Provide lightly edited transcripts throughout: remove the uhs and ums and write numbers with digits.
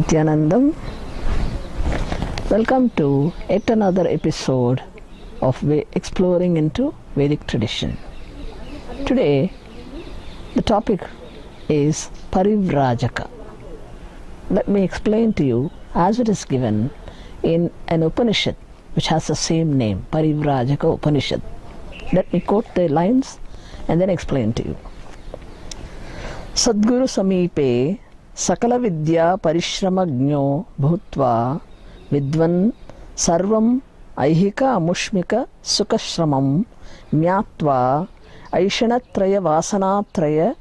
Nityanandam. Welcome to yet another episode of Exploring into Vedic Tradition. Today, the topic is Parivrajaka. Let me explain to you as it is given in an Upanishad which has the same name, Parivrajaka Upanishad. Let me quote the lines and then explain to you. Sadguru Samipe Sakala Vidya Parishramagnyo Bhutva Vidvan Sarvam Aihika Amushmika Sukashramam Myatva Aishanatraya Vasanatraya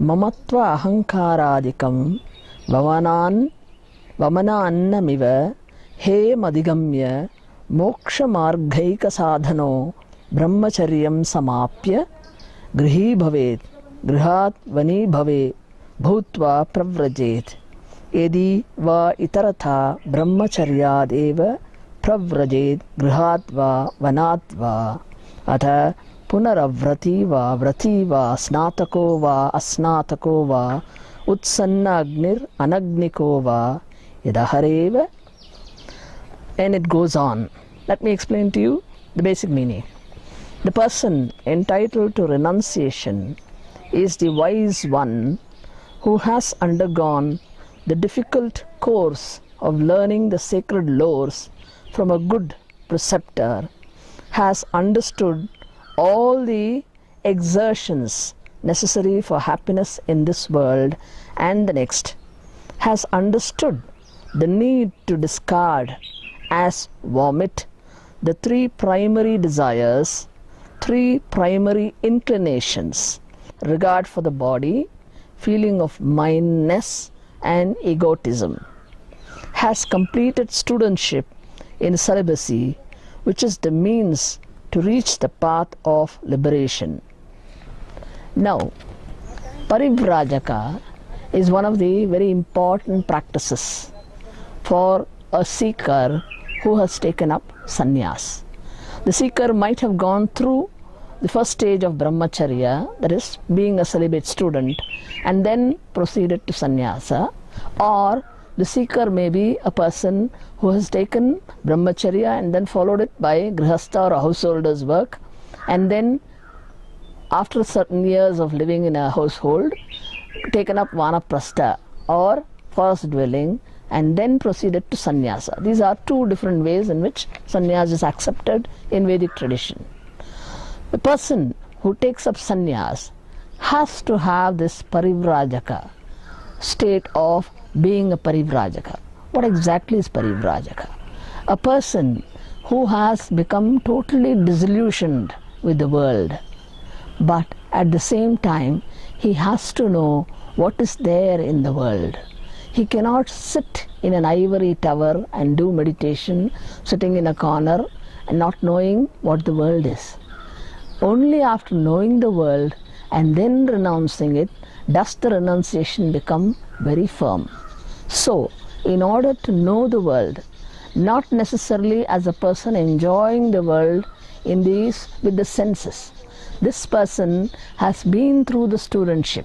Mamatva Ahankaradikam Vamana He Madigamya Moksha Margaika Sadhano Brahmacharyam Samapya Grihi Bhavet Grihat Vani Bhave Bhutva Pravrajet Edi Va Itaratha Brahmacharyad Eva Pravrajet Grihat Va Vanat Va Atha Punaravrati Va Vrati Va Snatako Va Asnatako Va Utsanna Agnir Anagniko Va Yadahareva. And it goes on. Let me explain to you the basic meaning. The person entitled to renunciation is the wise one who has undergone the difficult course of learning the sacred lores from a good preceptor, has understood all the exertions necessary for happiness in this world and the next, has understood the need to discard as vomit the three primary desires, three primary inclinations: regard for the body, feeling of mindness, and egotism, has completed studentship in celibacy, which is the means to reach the path of liberation. Now, Parivrajaka is one of the very important practices for a seeker who has taken up sannyas. The seeker might have gone through the first stage of brahmacharya, that is being a celibate student, and then proceeded to sannyasa, or the seeker may be a person who has taken brahmacharya and then followed it by grihastha or a householder's work, and then after certain years of living in a household, taken up vanaprastha or forest dwelling, and then proceeded to sannyasa. These are two different ways in which sannyas is accepted in Vedic tradition. The person who takes up sannyas has to have this parivrajaka state of being a parivrajaka. What exactly is parivrajaka? A person who has become totally disillusioned with the world, but at the same time he has to know what is there in the world. He cannot sit in an ivory tower and do meditation sitting in a corner and not knowing what the world is. Only after knowing the world and then renouncing it does the renunciation become very firm. So, in order to know the world, not necessarily as a person enjoying the world in these with the senses, this person has been through the studentship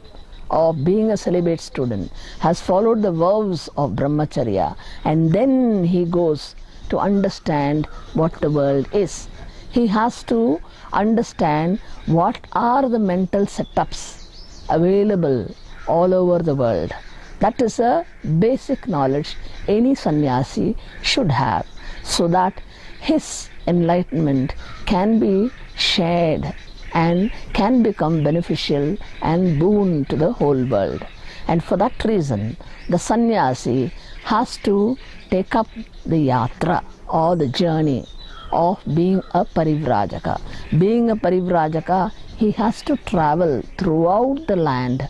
of being a celibate student, has followed the vows of brahmacharya, and then he goes to understand what the world is. He has to understand what are the mental setups available all over the world. That is a basic knowledge any sannyasi should have, so that his enlightenment can be shared and can become beneficial and boon to the whole world. And for that reason, the sannyasi has to take up the yatra or the journey of being a parivrajaka. Being a parivrajaka, he has to travel throughout the land.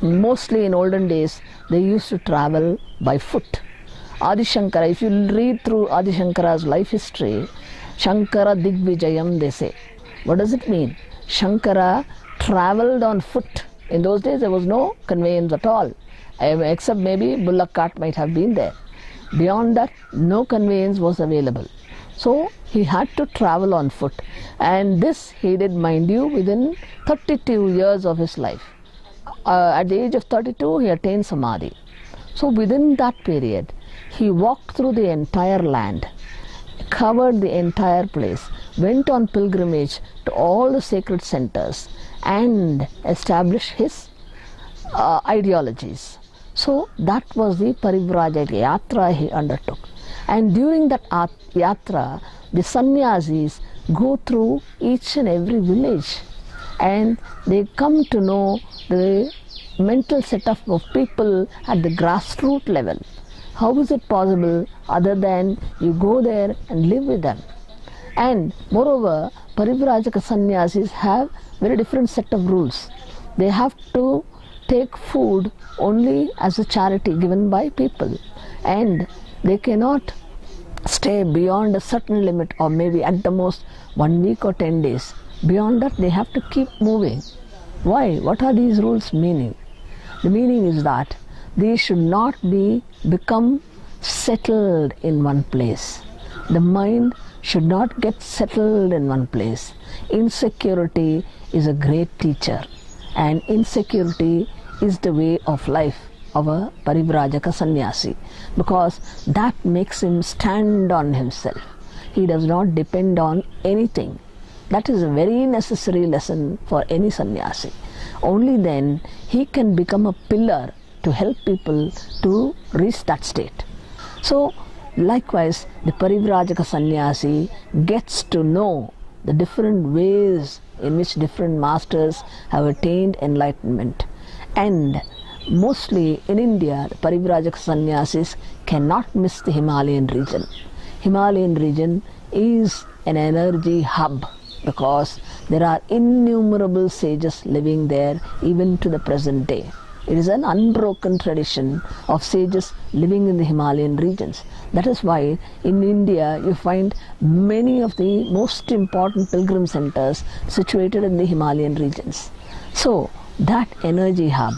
Mostly in olden days, they used to travel by foot. Adi Shankara, if you read through Adi Shankara's life history, Shankara Digvijayam, they say. What does it mean? Shankara traveled on foot. In those days, there was no conveyance at all, except maybe bullock cart might have been there. Beyond that, no conveyance was available. So he had to travel on foot, and this he did, mind you, within 32 years of his life. At the age of 32, he attained samadhi. So within that period, he walked through the entire land, covered the entire place, went on pilgrimage to all the sacred centers, and established his ideologies. So that was the Parivrajaka Yatra he undertook. And during that yatra, the sannyasis go through each and every village, and they come to know the mental setup of people at the grassroots level. How is it possible other than you go there and live with them? And moreover, Parivrajaka sannyasis have very different set of rules. They have to take food only as a charity given by people, and they cannot stay beyond a certain limit, or maybe at the most 1 week or 10 days. Beyond that, they have to keep moving. Why? What are these rules meaning? The meaning is that they should not become settled in one place. The mind should not get settled in one place. Insecurity is a great teacher, and insecurity is the way of life of a Parivrajaka sannyasi, because that makes him stand on himself. He does not depend on anything. That is a very necessary lesson for any sannyasi. Only then he can become a pillar to help people to reach that state. So likewise, the Parivrajaka sannyasi gets to know the different ways in which different masters have attained enlightenment. And mostly in India, the Parivrajaka sannyasis cannot miss the Himalayan region. Himalayan region is an energy hub, because there are innumerable sages living there even to the present day. It is an unbroken tradition of sages living in the Himalayan regions. That is why in India you find many of the most important pilgrim centers situated in the Himalayan regions. So that energy hub,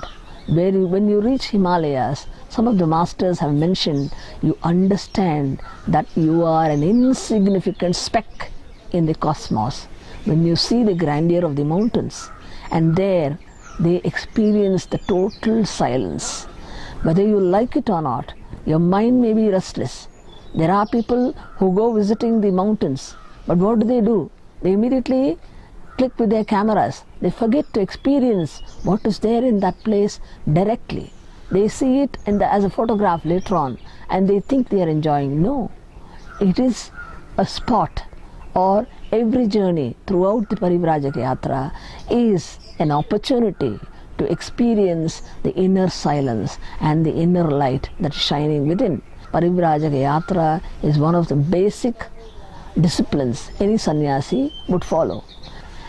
where when you reach Himalayas, some of the masters have mentioned, you understand that you are an insignificant speck in the cosmos. When you see the grandeur of the mountains, and there they experience the total silence. Whether you like it or not, your mind may be restless. There are people who go visiting the mountains, but what do? They immediately click with their cameras. They forget to experience what is there in that place directly. They see it as a photograph later on, and they think they are enjoying. No, it is a spot, or every journey throughout the Parivrajaka Yatra is an opportunity to experience the inner silence and the inner light that is shining within. Parivrajaka Yatra is one of the basic disciplines any sannyasi would follow.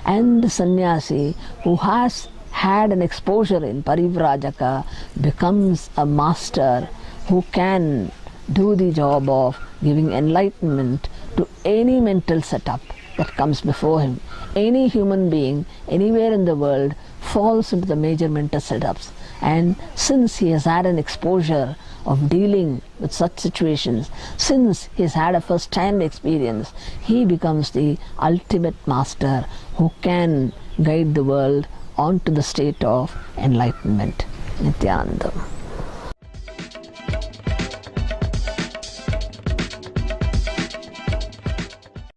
And the sannyasi who has had an exposure in Parivrajaka becomes a master who can do the job of giving enlightenment to any mental setup that comes before him. Any human being anywhere in the world falls into the major mental setups, and since he has had an exposure of dealing with such situations, since he has had a first-hand experience, he becomes the ultimate master who can guide the world onto the state of enlightenment. Nityanandam.